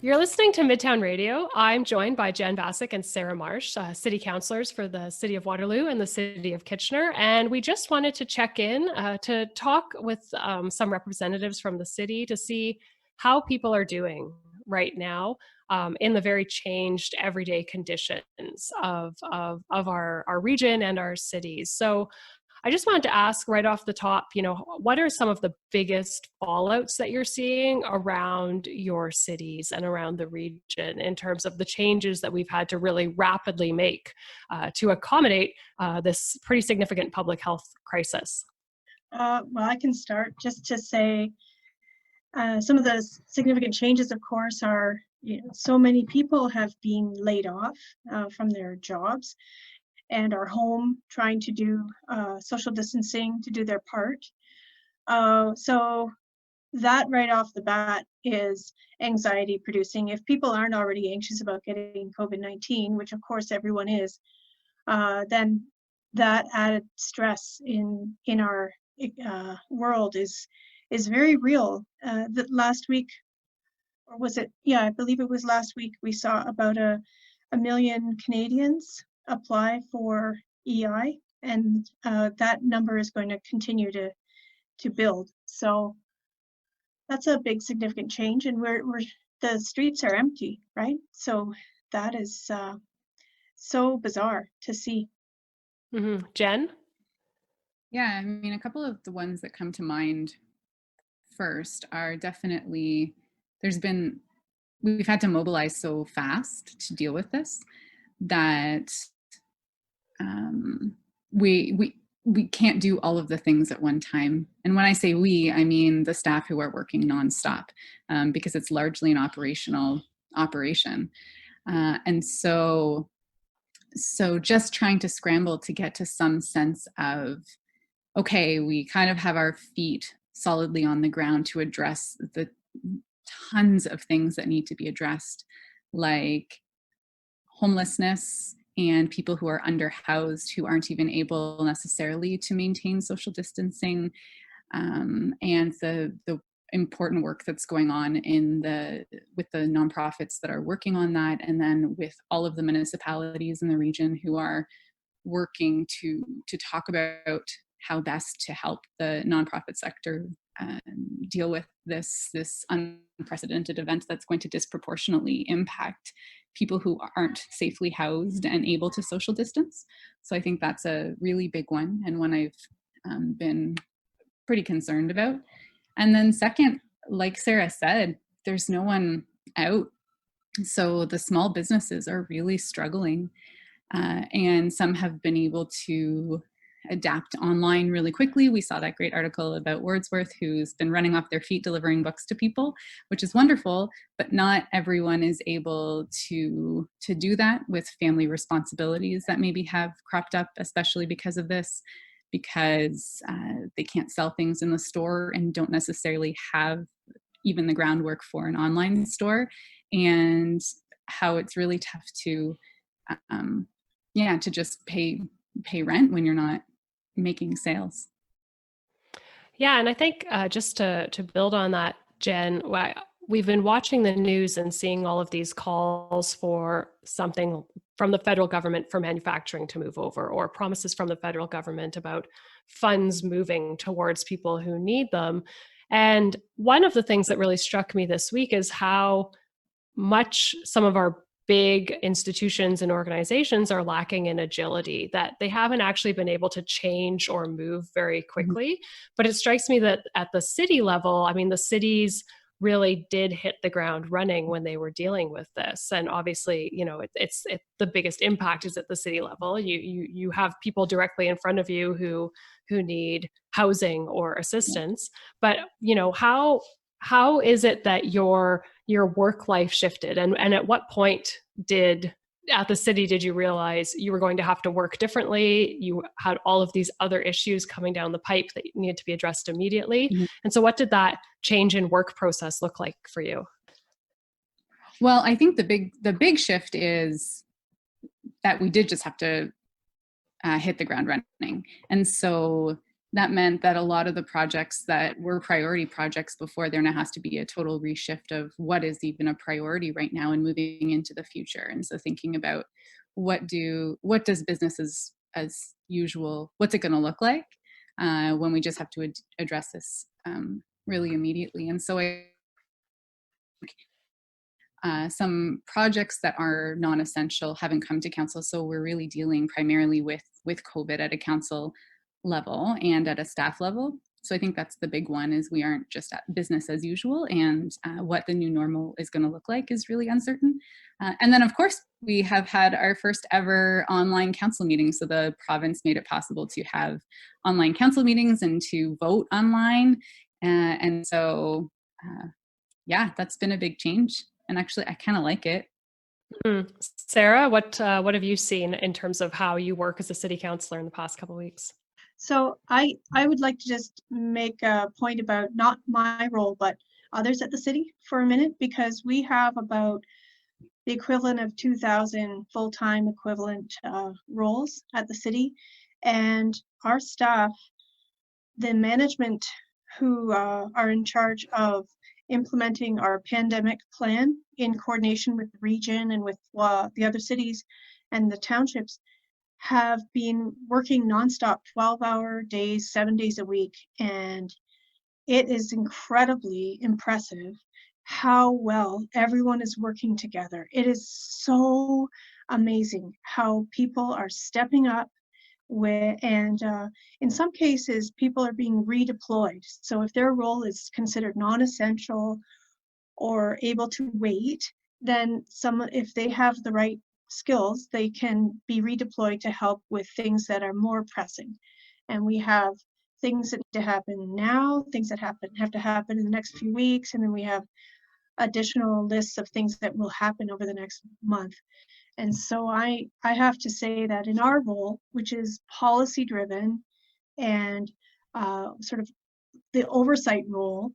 You're listening to Midtown Radio. I'm joined by Jen Vasic and Sarah Marsh, city councilors for the City of Waterloo and the City of Kitchener. And we just wanted to check in to talk with some representatives from the city to see how people are doing right now in the very changed everyday conditions of our region and our cities. So I just wanted to ask right off the top, what are some of the biggest fallouts that you're seeing around your cities and around the region in terms of the changes that we've had to really rapidly make to accommodate this pretty significant public health crisis? Well, I can start just to say some of the significant changes, of course, are so many people have been laid off from their jobs and are home trying to do social distancing to do their part. So that right off the bat is anxiety producing. If people aren't already anxious about getting COVID-19, which of course everyone is, then that added stress in our world is very real. That last week, or was it? Yeah, I believe it was last week. We saw about a million Canadians apply for EI, and that number is going to continue to build. So that's a big significant change, and we're the streets are empty, right? So that is so bizarre to see. Mm-hmm. Jen? Yeah, I mean, a couple of the ones that come to mind first are definitely we've had to mobilize so fast to deal with this that we can't do all of the things at one time. And when I say we, I mean the staff who are working nonstop, because it's largely an operational operation. And so just trying to scramble to get to some sense of, okay, we kind of have our feet solidly on the ground to address the tons of things that need to be addressed, like homelessness and people who are underhoused, who aren't even able necessarily to maintain social distancing, and the important work that's going on with the nonprofits that are working on that, and then with all of the municipalities in the region who are working to talk about how best to help the nonprofit sector deal with this unprecedented event that's going to disproportionately impact people who aren't safely housed and able to social distance. So I think that's a really big one, and one I've been pretty concerned about. And then second, like Sarah said, there's no one out. So the small businesses are really struggling, and some have been able to adapt online really quickly. We saw that great article about Wordsworth, who's been running off their feet delivering books to people, which is wonderful, but not everyone is able to do that with family responsibilities that maybe have cropped up, especially because of this, because they can't sell things in the store and don't necessarily have even the groundwork for an online store, and how it's really tough to just pay rent when you're not making sales. Yeah, and I think just to build on that, Jen, we've been watching the news and seeing all of these calls for something from the federal government for manufacturing to move over, or promises from the federal government about funds moving towards people who need them. And one of the things that really struck me this week is how much some of our big institutions and organizations are lacking in agility, that they haven't actually been able to change or move very quickly. But it strikes me that at the city level, I mean, the cities really did hit the ground running when they were dealing with this. And obviously, it's the biggest impact is at the city level. You have people directly in front of you who need housing or assistance. But how is it that your work life shifted, and at what point at the city did you realize you were going to have to work differently? You had all of these other issues coming down the pipe that needed to be addressed immediately. Mm-hmm. And so what did that change in work process look like for you? Well, I think the big shift is that we did just have to hit the ground running. And so that meant that a lot of the projects that were priority projects before, there now has to be a total reshift of what is even a priority right now and moving into the future. And so thinking about what does business as usual, what's it going to look like when we just have to address this really immediately. And so some projects that are non-essential haven't come to council, so we're really dealing primarily with COVID at a council level and at a staff level. So I think that's the big one, is we aren't just at business as usual, and what the new normal is going to look like is really uncertain. And then of course we have had our first ever online council meeting. So the province made it possible to have online council meetings and to vote online. And so yeah, that's been a big change. And actually, I kind of like it. Sarah, what have you seen in terms of how you work as a city councillor in the past couple of weeks? So I would like to just make a point about not my role, but others at the city for a minute, because we have about the equivalent of 2,000 full-time equivalent roles at the city. And our staff, the management who are in charge of implementing our pandemic plan in coordination with the region and with the other cities and the townships, have been working nonstop 12-hour days, 7 days a week. And it is incredibly impressive how well everyone is working together. It is so amazing how people are stepping up and in some cases, people are being redeployed. So if their role is considered non-essential or able to wait, then if they have the right skills, they can be redeployed to help with things that are more pressing. And we have things that need to happen now, things that have to happen in the next few weeks, and then we have additional lists of things that will happen over the next month. And so I have to say that in our role, which is policy driven and sort of the oversight role,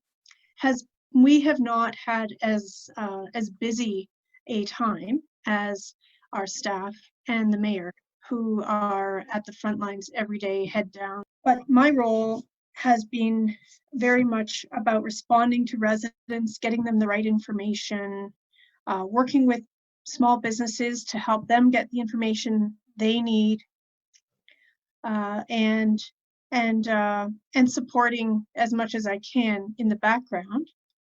we have not had as busy a time as our staff and the mayor, who are at the front lines every day, head down. But my role has been very much about responding to residents, getting them the right information, working with small businesses to help them get the information they need, and supporting as much as I can in the background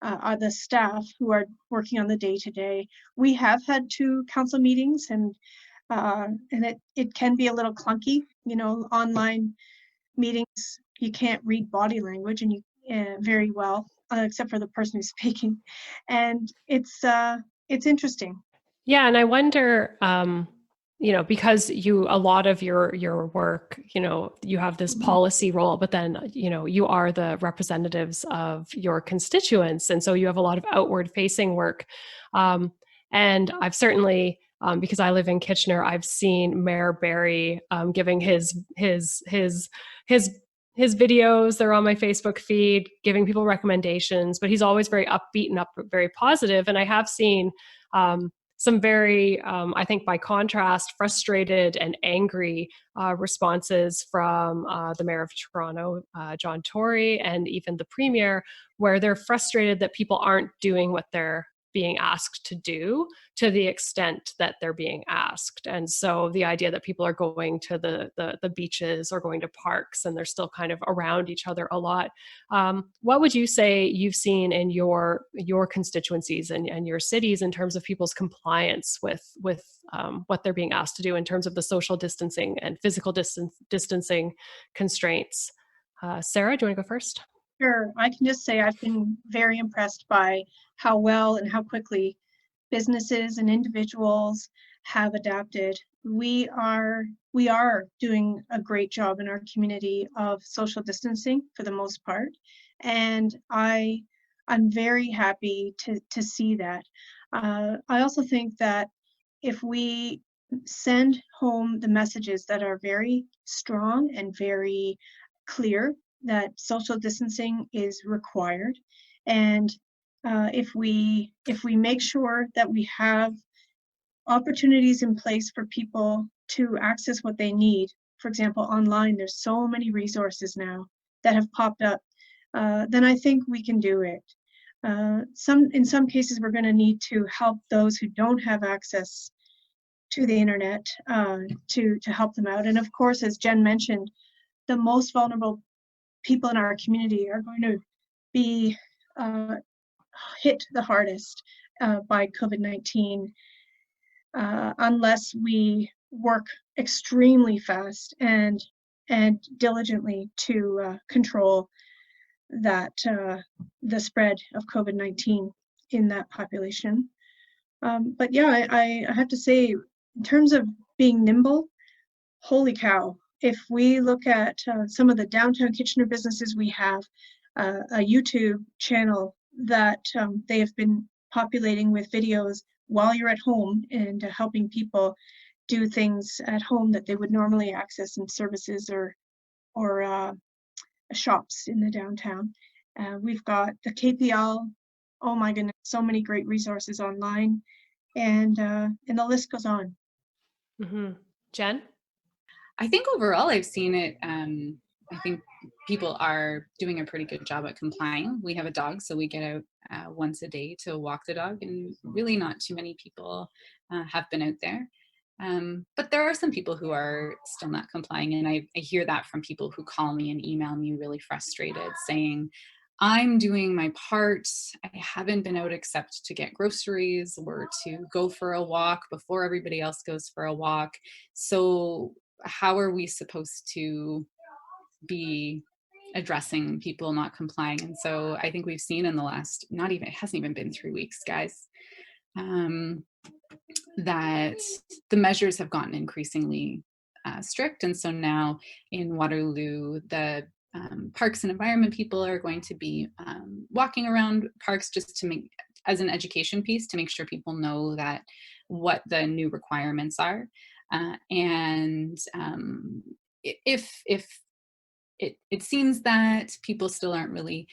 are the staff who are working on the day-to-day. We have had 2 council meetings, and it can be a little clunky. You know, online meetings, you can't read body language and you very well, except for the person who's speaking, and it's interesting. Yeah, and I wonder, because a lot of your work, you have this policy role, but then, you are the representatives of your constituents. And so you have a lot of outward facing work. And I've certainly, because I live in Kitchener, I've seen Mayor Barry giving his videos. They're on my Facebook feed, giving people recommendations, but he's always very upbeat and very positive. And I have seen some very, I think by contrast, frustrated and angry responses from the Mayor of Toronto, John Tory, and even the Premier, where they're frustrated that people aren't doing what they're being asked to do to the extent that they're being asked. And so the idea that people are going to the beaches or going to parks and they're still kind of around each other a lot. What would you say you've seen in your constituencies and your cities in terms of people's compliance with what they're being asked to do in terms of the social distancing and physical distancing constraints? Sarah, do you want to go first? Sure. I can just say I've been very impressed by how well and how quickly businesses and individuals have adapted. We are doing a great job in our community of social distancing for the most part, and I'm very happy to see that. I also think that if we send home the messages that are very strong and very clear that social distancing is required, and if we make sure that we have opportunities in place for people to access what they need for example, online, there's so many resources now that have popped up, then I think we can do it. In some cases, we're going to need to help those who don't have access to the internet, to help them out. And of course, as Jen mentioned, the most vulnerable people in our community are going to be hit the hardest by COVID-19, unless we work extremely fast and diligently to control that the spread of COVID-19 in that population. But yeah, I have to say, in terms of being nimble, holy cow. If we look at some of the downtown Kitchener businesses, we have a YouTube channel that they have been populating with videos while you're at home and helping people do things at home that they would normally access in services or shops in the downtown. We've got the KPL. Oh my goodness, so many great resources online, and the list goes on. Mm-hmm. Jen? I think overall I've seen it, I think people are doing a pretty good job at complying. We have a dog, so we get out once a day to walk the dog, and really not too many people have been out there. But there are some people who are still not complying, and I hear that from people who call me and email me really frustrated, saying, I'm doing my part. I haven't been out except to get groceries or to go for a walk before everybody else goes for a walk. So how are we supposed to be addressing people not complying? And so I think we've seen in the last, it hasn't even been 3 weeks, guys, that the measures have gotten increasingly strict. And so now in Waterloo, the parks and environment people are going to be walking around parks just to make, as an education piece, to make sure people know that what the new requirements are. And if it seems that people still aren't really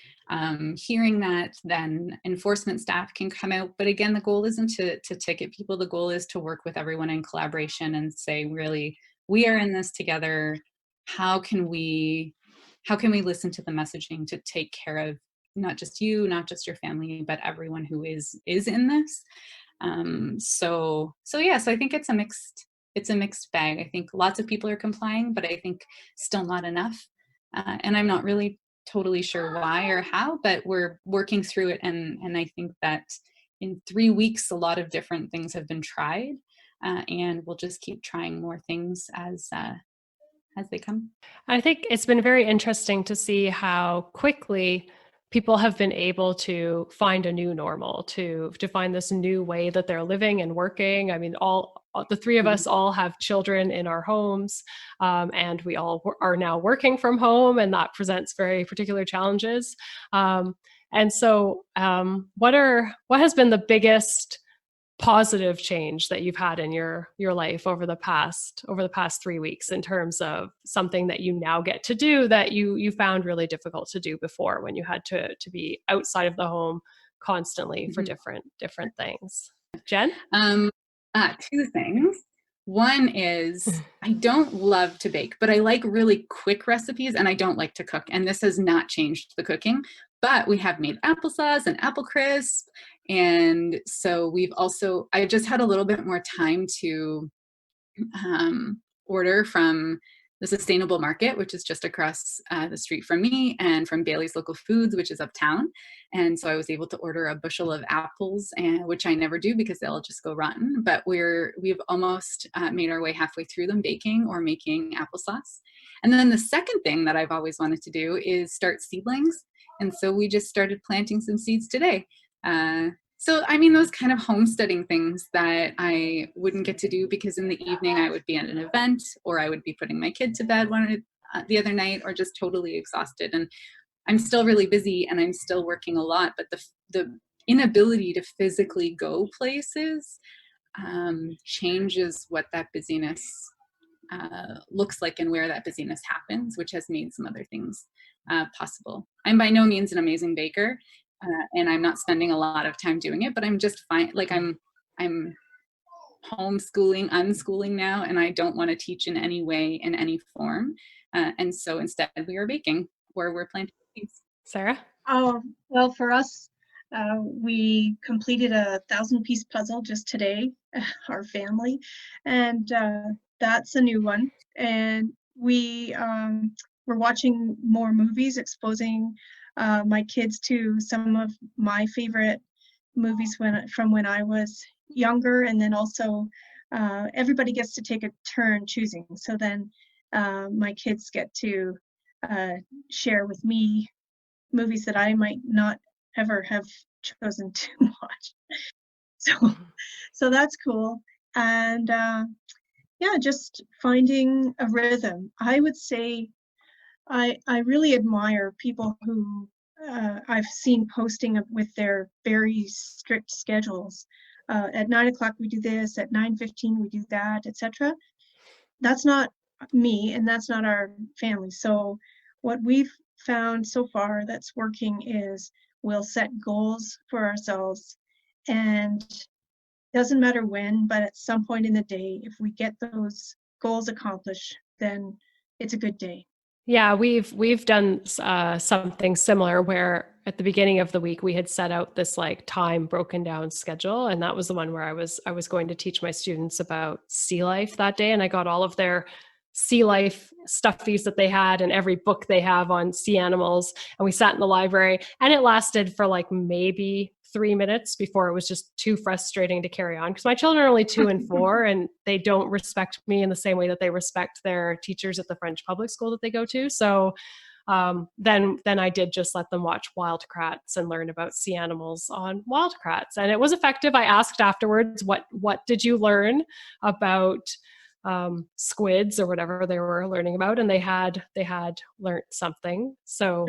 hearing that, then enforcement staff can come out. But again, the goal isn't to ticket people. The goal is to work with everyone in collaboration and say, really, we are in this together. How can we listen to the messaging to take care of not just you, not just your family, but everyone who is in this? So I think it's a mixed bag. I think lots of people are complying, but I think still not enough. And I'm not really totally sure why or how, but we're working through it. And I think that in 3 weeks, a lot of different things have been tried, and we'll just keep trying more things as they come. I think it's been very interesting to see how quickly people have been able to find a new normal, to find this new way that they're living and working. I mean, the three of us all have children in our homes, and we all are now working from home, and that presents very particular challenges. And so what has been the biggest positive change that you've had in your life over the past 3 weeks, in terms of something that you now get to do that you found really difficult to do before, when you had to be outside of the home constantly for different things? Jen? 2 things. One is I don't love to bake, but I like really quick recipes, and I don't like to cook. And this has not changed the cooking, but we have made applesauce and apple crisp. And so I just had a little bit more time to order from the Sustainable Market, which is just across the street from me, and from Bailey's Local Foods, which is uptown. And so I was able to order a bushel of apples, which I never do because they'll just go rotten. But we've almost made our way halfway through them, baking or making applesauce. And then the second thing that I've always wanted to do is start seedlings. And so we just started planting some seeds today. So, I mean, those kind of homesteading things that I wouldn't get to do because in the evening I would be at an event, or I would be putting my kid to bed the other night, or just totally exhausted. And I'm still really busy and I'm still working a lot, but the inability to physically go places changes what that busyness looks like and where that busyness happens, which has made some other things possible. I'm by no means an amazing baker. And I'm not spending a lot of time doing it, but I'm just fine. Like I'm homeschooling, unschooling now, and I don't want to teach in any way, in any form. And so instead we are baking, or we're planting seeds. Sarah? Oh, well, for us, we completed a 1,000-piece puzzle just today, our family, and that's a new one. And we're watching more movies, exposing my kids to some of my favorite movies from when I was younger, and then also everybody gets to take a turn choosing. So then my kids get to share with me movies that I might not ever have chosen to watch. So that's cool. And yeah, just finding a rhythm. I would say I really admire people who I've seen posting with their very strict schedules. At 9 o'clock we do this, at 9:15 we do that, etc. That's not me, and that's not our family. So what we've found so far that's working is we'll set goals for ourselves, and doesn't matter when, but at some point in the day, if we get those goals accomplished, then it's a good day. Yeah, we've done something similar where at the beginning of the week we had set out this like time broken down schedule, and that was the one where I was going to teach my students about sea life that day, and I got all of their sea life stuffies that they had and every book they have on sea animals, and we sat in the library, and it lasted for like maybe 3 minutes before it was just too frustrating to carry on, because my children are only 2 and 4 and they don't respect me in the same way that they respect their teachers at the French public school that they go to. So then I did just let them watch Wildcrats and learn about sea animals on Wildcrats, and it was effective. I asked afterwards, what did you learn about squids or whatever they were learning about, and they had learned something. So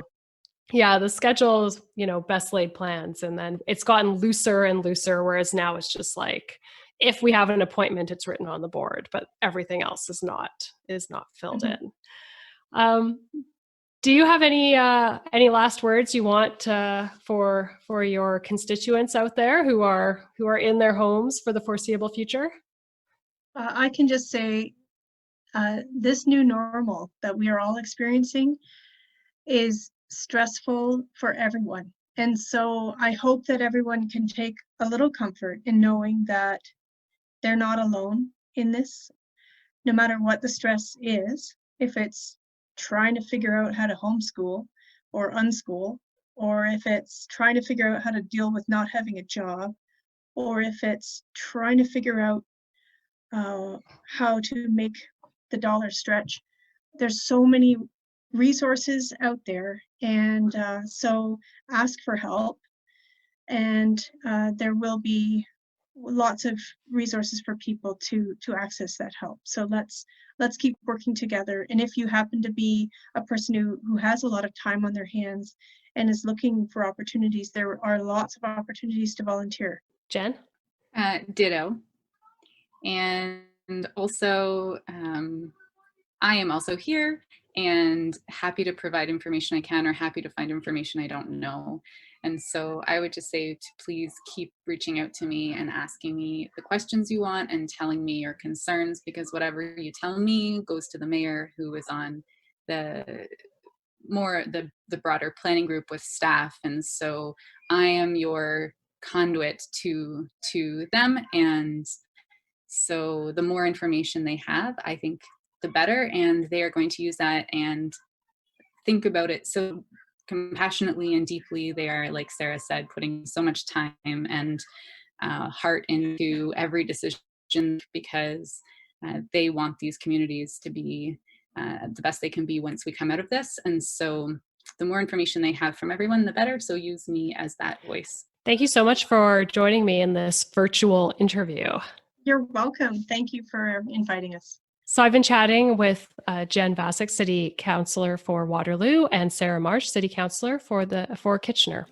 yeah, the schedule is, best laid plans, and then it's gotten looser and looser, whereas now it's just like if we have an appointment, it's written on the board, but everything else is not filled in. Do you have any last words you want for your constituents out there who are in their homes for the foreseeable future? I can just say this new normal that we are all experiencing is stressful for everyone. And so I hope that everyone can take a little comfort in knowing that they're not alone in this, no matter what the stress is. If it's trying to figure out how to homeschool or unschool, or if it's trying to figure out how to deal with not having a job, or if it's trying to figure out how to make the dollar stretch. There's so many resources out there, and so ask for help, and there will be lots of resources for people to access that help. So let's keep working together. And if you happen to be a person who has a lot of time on their hands and is looking for opportunities, there are lots of opportunities to volunteer. Jen? Ditto. And also, I am also here and happy to provide information I can, or happy to find information I don't know. And so I would just say to please keep reaching out to me and asking me the questions you want and telling me your concerns, because whatever you tell me goes to the mayor, who is on the broader planning group with staff. And so I am your conduit to them. And so the more information they have, I think the better, and they are going to use that and think about it so compassionately and deeply. They are, like Sarah said, putting so much time and heart into every decision, because they want these communities to be the best they can be once we come out of this. And so the more information they have from everyone, the better. So use me as that voice. Thank you so much for joining me in this virtual interview. You're welcome. Thank you for inviting us. So I've been chatting with Jen Vasic, City Councillor for Waterloo, and Sarah Marsh, City Councillor for Kitchener.